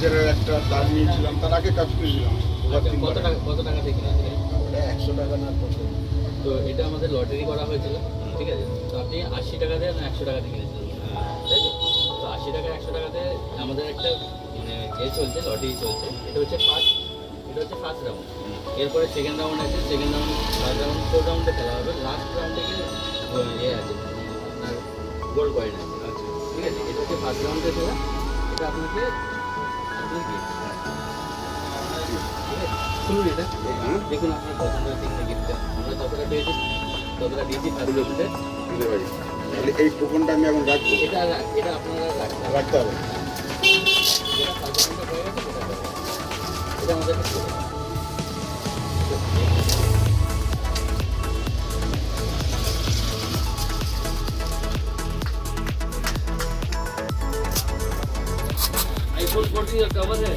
চার্জারের একটা তার নিয়েছিলাম, তার আগে কাজ করেছিলাম। কত টাকা দিয়ে কিনেছিলেন? ওটা 100 টাকা না কত? তো এটা আমাদের লটারি করা হয়েছিল, ঠিক আছে? তো আপনি 80 টাকা দিয়ে না 100 টাকা দিয়ে কিনেছিলেন, তাই তো? তো 80 টাকা 100 টাকাতে আমাদের একটা মানে চলছে, লটারি চলছে। এটা হচ্ছে ফার্স্ট রাউন্ড। এরপরে সেকেন্ড রাউন্ড আছে, second round, third round, fourth রাউন্ডে খেলা হবে। লাস্ট রাউন্ডে গিয়ে আছে আপনার গোল কয়েন আছে, ঠিক আছে? এটা হচ্ছে ফার্স্ট রাউন্ডে খেলা। এটা আপনাকে কি খুলুন, এটা দেখুন আপনার পছন্দের তিনটে গিফটটা। আমরা যতটা পেয়েছি ততটা দিয়েছি ফার্স্ট রাউন্ডে। তাহলে এই টোকনটা আমি এখন রাখবো? এটা আপনারা রাখতে হবে। যেটা ফার্স্ট রাউন্ডে হয়ে গেছে এটা আমাদের iPhone 14 का कवर है।